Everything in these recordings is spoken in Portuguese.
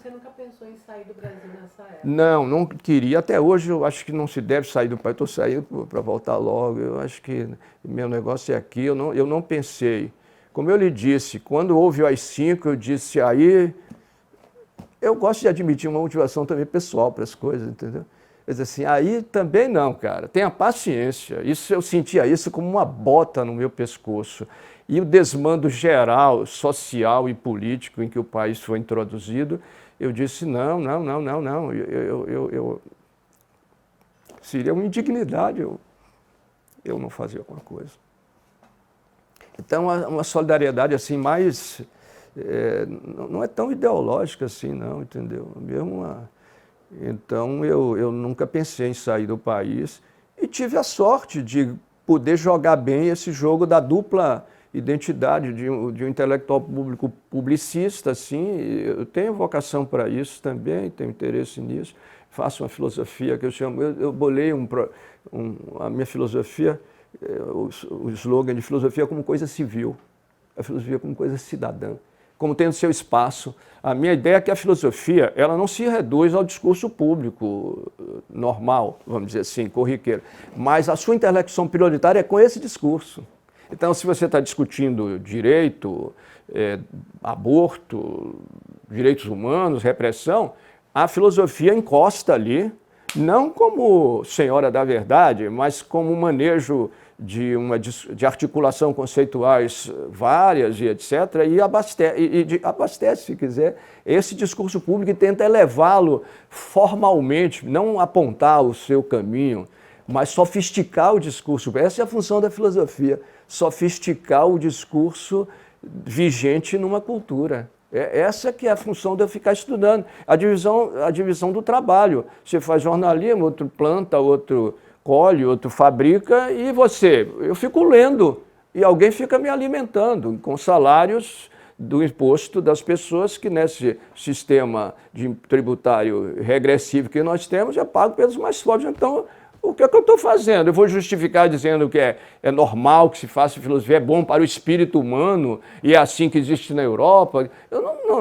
você nunca pensou em sair do Brasil nessa época? Não, não queria. Até hoje eu acho que não se deve sair do país. Estou saindo para voltar logo. Eu acho que meu negócio é aqui. Eu não pensei. Como eu lhe disse, quando houve o AI-5, eu disse aí... Eu gosto de admitir uma motivação também pessoal para as coisas, entendeu? Mas assim, aí também não, cara. Tenha paciência. Isso, eu sentia isso como uma bota no meu pescoço. E o desmando geral, social e político em que o país foi introduzido, eu disse, não. Seria uma indignidade eu não fazer alguma coisa. Então, uma solidariedade assim mais... não é tão ideológica assim, não, entendeu? Então, eu nunca pensei em sair do país e tive a sorte de poder jogar bem esse jogo da dupla identidade de um intelectual público publicista, assim. Eu tenho vocação para isso também, tenho interesse nisso. Faço uma filosofia que eu chamo... Eu bolei a minha filosofia, o slogan de filosofia como coisa civil, a filosofia como coisa cidadã, como tendo seu espaço. A minha ideia é que a filosofia ela não se reduz ao discurso público normal, vamos dizer assim, corriqueiro, mas a sua intelecção prioritária é com esse discurso. Então, se você está discutindo direito, aborto, direitos humanos, repressão, a filosofia encosta ali, não como senhora da verdade, mas como um manejo de articulação conceituais várias e etc., e abastece, se quiser, esse discurso público e tenta elevá-lo formalmente, não apontar o seu caminho, mas sofisticar o discurso. Essa é a função da filosofia, sofisticar o discurso vigente numa cultura. Essa que é a função de eu ficar estudando. A divisão do trabalho. Você faz jornalismo, outro planta, outro colhe, outro fabrica, e você? Eu fico lendo, e alguém fica me alimentando com salários do imposto das pessoas que nesse sistema tributário regressivo que nós temos é pago pelos mais fortes. Então, o que é que eu estou fazendo? Eu vou justificar dizendo que é normal que se faça filosofia, é bom para o espírito humano, e é assim que existe na Europa.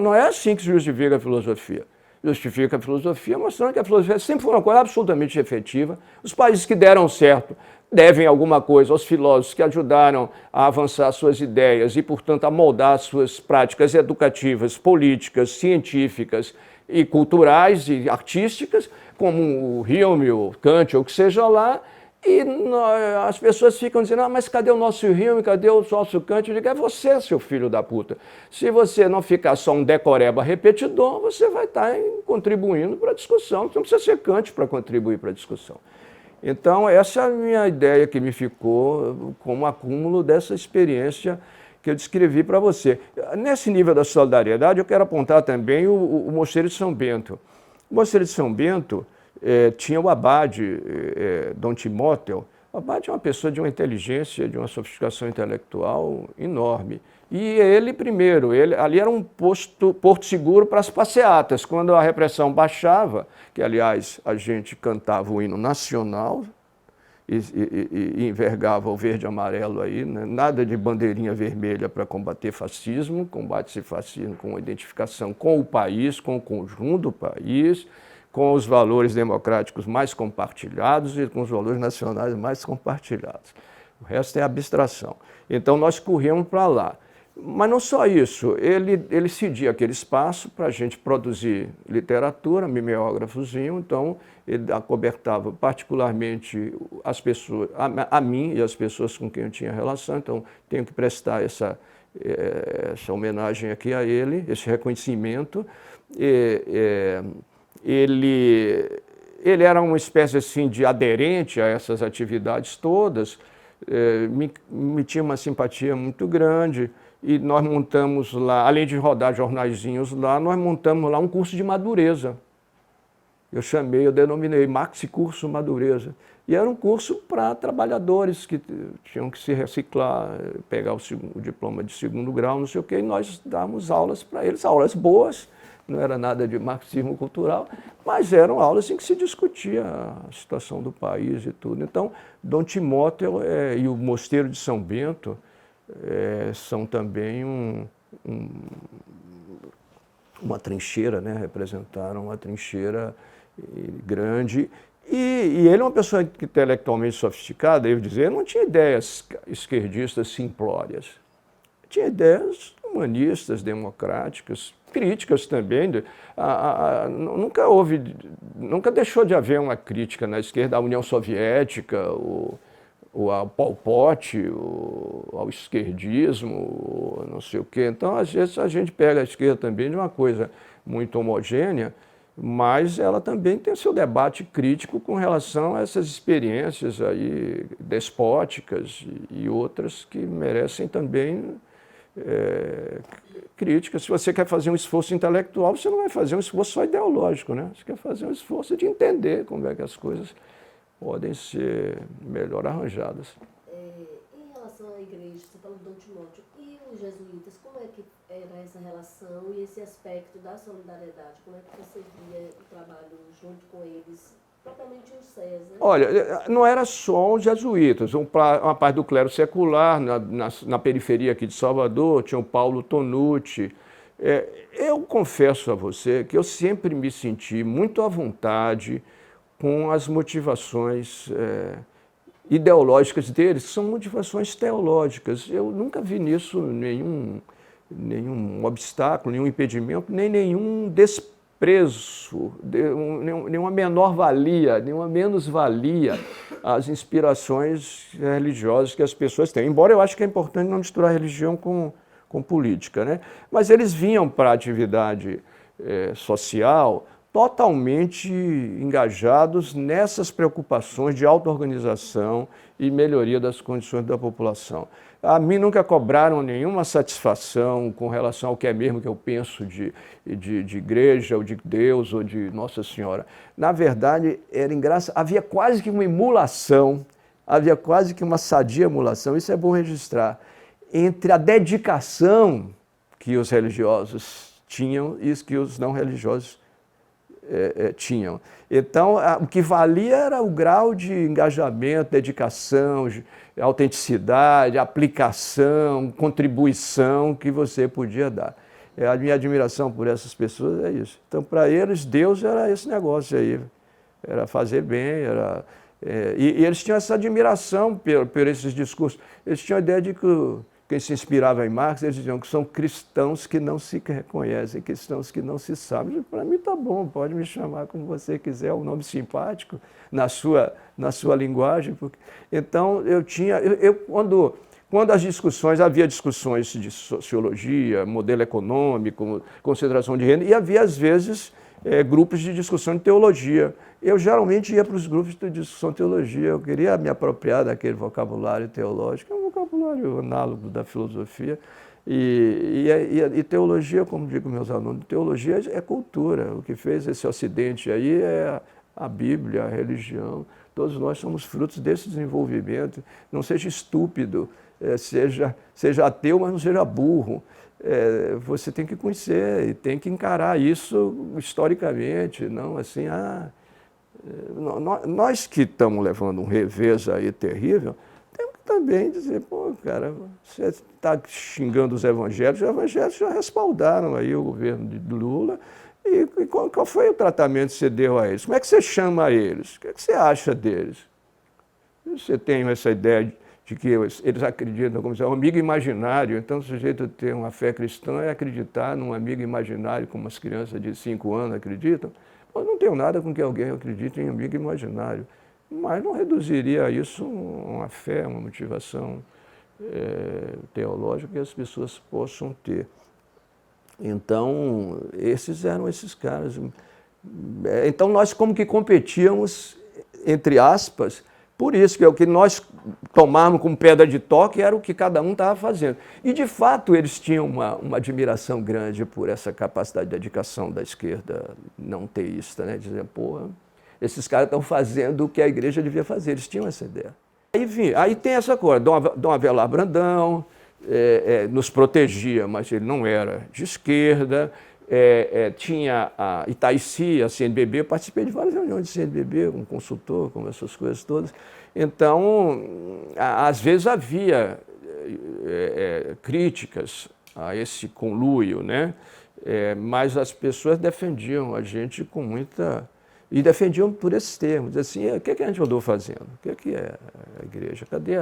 Não é assim que se justifica a filosofia. Justifica a filosofia mostrando que a filosofia sempre foi uma coisa absolutamente efetiva. Os países que deram certo devem alguma coisa aos filósofos que ajudaram a avançar suas ideias e, portanto, a moldar suas práticas educativas, políticas, científicas e culturais e artísticas, como o Hume, o Kant, ou o que seja lá, e as pessoas ficam dizendo, mas cadê o nosso Hume, cadê o nosso Kant? Eu digo, é você, seu filho da puta. Se você não ficar só um decoreba repetidor, você vai estar contribuindo para a discussão. Você não precisa ser Kant para contribuir para a discussão. Então, essa é a minha ideia que me ficou como acúmulo dessa experiência que eu descrevi para você. Nesse nível da solidariedade, eu quero apontar também o Mosteiro de São Bento. O Mosteiro de São Bento tinha o abade, Dom Timóteo. O abade é uma pessoa de uma inteligência, de uma sofisticação intelectual enorme. E ele, primeiro, ali era um porto seguro para as passeatas. Quando a repressão baixava, que, aliás, a gente cantava o hino nacional, e envergava o verde e amarelo aí, né? Nada de bandeirinha vermelha para combater fascismo, combate-se fascismo com identificação com o país, com o conjunto do país, com os valores democráticos mais compartilhados e com os valores nacionais mais compartilhados. O resto é abstração. Então nós corríamos para lá. Mas não só isso, ele cedia aquele espaço para a gente produzir literatura, mimeógrafozinho, então ele acobertava particularmente as pessoas, a mim e as pessoas com quem eu tinha relação, então tenho que prestar essa homenagem aqui a ele, esse reconhecimento. Ele era uma espécie assim de aderente a essas atividades todas, me tinha uma simpatia muito grande. E nós montamos lá, além de rodar jornaizinhos lá, nós montamos lá um curso de madureza. Eu denominei Maxi Curso Madureza. E era um curso para trabalhadores que tinham que se reciclar, pegar o diploma de segundo grau, não sei o quê, e nós dávamos aulas para eles, aulas boas, não era nada de marxismo cultural, mas eram aulas em que se discutia a situação do país e tudo. Então, Dom Timóteo e o Mosteiro de São Bento, são também uma trincheira, né? Representaram uma trincheira grande. E ele é uma pessoa intelectualmente sofisticada, devo dizer, não tinha ideias esquerdistas simplórias. Tinha ideias humanistas, democráticas, críticas também. Nunca deixou de haver uma crítica na esquerda à União Soviética, ao Pol Pot, ao esquerdismo, não sei o quê. Então, às vezes, a gente pega a esquerda também de uma coisa muito homogênea, mas ela também tem o seu debate crítico com relação a essas experiências aí despóticas e outras que merecem também críticas. Se você quer fazer um esforço intelectual, você não vai fazer um esforço só ideológico, né? Você quer fazer um esforço de entender como é que as coisas podem ser melhor arranjadas. Em relação à igreja, você falou do Dom Timóteo, e os jesuítas, como é que era essa relação e esse aspecto da solidariedade? Como é que você via o trabalho junto com eles, propriamente os César? Olha, não era só os jesuítas, uma parte do clero secular, na periferia aqui de Salvador, tinha o Paulo Tonucci. Eu confesso a você que eu sempre me senti muito à vontade com as motivações ideológicas deles, que são motivações teológicas. Eu nunca vi nisso nenhum obstáculo, nenhum impedimento, nem nenhum desprezo, nenhuma menor-valia, nenhuma menos-valia às inspirações religiosas que as pessoas têm. Embora eu acho que é importante não misturar religião com política, né? Mas eles vinham para a atividade social totalmente engajados nessas preocupações de auto-organização e melhoria das condições da população. A mim nunca cobraram nenhuma satisfação com relação ao que é mesmo que eu penso de igreja, ou de Deus, ou de Nossa Senhora. Na verdade, era engraçado, havia quase que uma emulação, havia quase que uma sadia emulação, isso é bom registrar, entre a dedicação que os religiosos tinham e que os não religiosos tinham. Então, o que valia era o grau de engajamento, dedicação, autenticidade, aplicação, contribuição que você podia dar. A minha admiração por essas pessoas é isso. Então, para eles, Deus era esse negócio aí, era fazer bem, e eles tinham essa admiração por esses discursos. Eles tinham a ideia de que quem se inspirava em Marx, eles diziam que são cristãos que não se reconhecem, cristãos que não se sabem. Para mim está bom, pode me chamar como você quiser, um nome simpático na sua linguagem. Então, quando havia discussões de sociologia, modelo econômico, concentração de renda, e havia às vezes grupos de discussão de teologia. Eu geralmente ia para os grupos de discussão de teologia, eu queria me apropriar daquele vocabulário teológico, é um vocabulário análogo da filosofia, e teologia, como digo meus alunos, teologia é cultura, o que fez esse ocidente aí é a Bíblia, a religião, todos nós somos frutos desse desenvolvimento, não seja estúpido, seja ateu, mas não seja burro. Você tem que conhecer e tem que encarar isso historicamente, não assim, nós que estamos levando um revés aí terrível, temos que também dizer, pô, cara, você está xingando os evangélicos já respaldaram aí o governo de Lula, e qual foi o tratamento que você deu a eles? Como é que você chama eles? O que você acha deles? Você tem essa ideia de que eles acreditam como um amigo imaginário, então o sujeito ter uma fé cristã é acreditar num amigo imaginário, como as crianças de 5 anos acreditam. Eu não tenho nada com que alguém acredite em amigo imaginário, mas não reduziria isso a uma fé, uma motivação teológica que as pessoas possam ter. Então, esses eram esses caras. Então, nós como que competíamos, entre aspas, por isso, que é o que nós tomávamos como pedra de toque era o que cada um estava fazendo. E, de fato, eles tinham uma admiração grande por essa capacidade de dedicação da esquerda não teísta, né? Dizer, pô, esses caras estão fazendo o que a igreja devia fazer, eles tinham essa ideia. Aí tem essa coisa, Dom Avelar Brandão nos protegia, mas ele não era de esquerda. Tinha a Itaici, a CNBB, eu participei de várias reuniões de CNBB, como consultor, como essas coisas todas. Então, às vezes havia críticas a esse conluio, né? Mas as pessoas defendiam a gente com muita... E defendiam por esses termos, assim, o que a gente andou fazendo? O que é a igreja? Cadê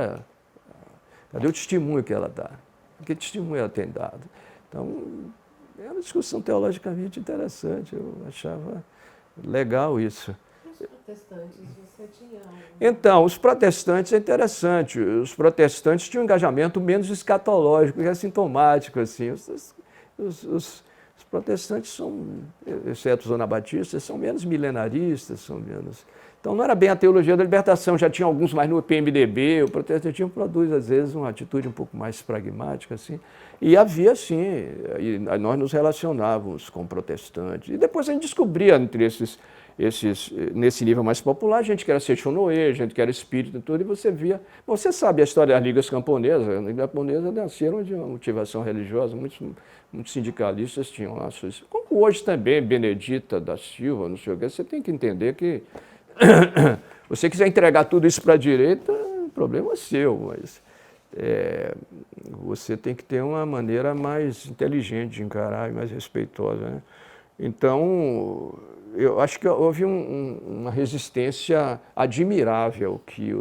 o testemunho que ela dá? Que testemunho ela tem dado? Então, é uma discussão teologicamente interessante, eu achava legal isso. Os protestantes, você tinha... Então, os protestantes é interessante, os protestantes tinham um engajamento menos escatológico, que é sintomático, assim. Os protestantes são, exceto os anabatistas, são menos milenaristas, são menos... Então não era bem a teologia da libertação, já tinha alguns mais no PMDB, o protestantismo produz às vezes uma atitude um pouco mais pragmática, assim, e havia sim, e nós nos relacionávamos com protestantes, e depois a gente descobria entre nesse nível mais popular, gente que era Seichonoe, gente que era espírita e tudo, e você via, você sabe a história das ligas camponesas, as ligas camponesas nasceram de uma motivação religiosa, muitos sindicalistas tinham lá suas, como hoje também, Benedita da Silva, não sei o que, você tem que entender que você quiser entregar tudo isso para a direita, o problema é seu, mas você tem que ter uma maneira mais inteligente de encarar e mais respeitosa, né? Então, eu acho que houve uma resistência admirável que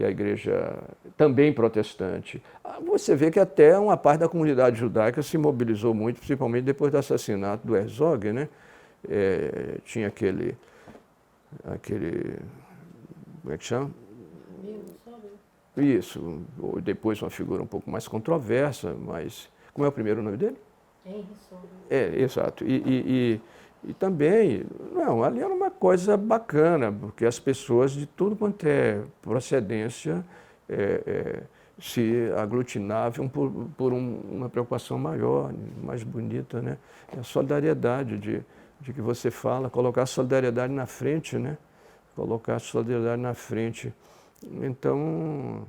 a igreja, também protestante, você vê que até uma parte da comunidade judaica se mobilizou muito, principalmente depois do assassinato do Herzog, né? Tinha aquele, como é que chama? Isso, depois uma figura um pouco mais controversa, mas, como é o primeiro nome dele? Henry Sobe. Exato, e também, não, ali era uma coisa bacana, porque as pessoas de tudo quanto é procedência se aglutinavam por uma preocupação maior, mais bonita, né? A solidariedade de que você fala, colocar a solidariedade na frente, né? Colocar a solidariedade na frente. Então,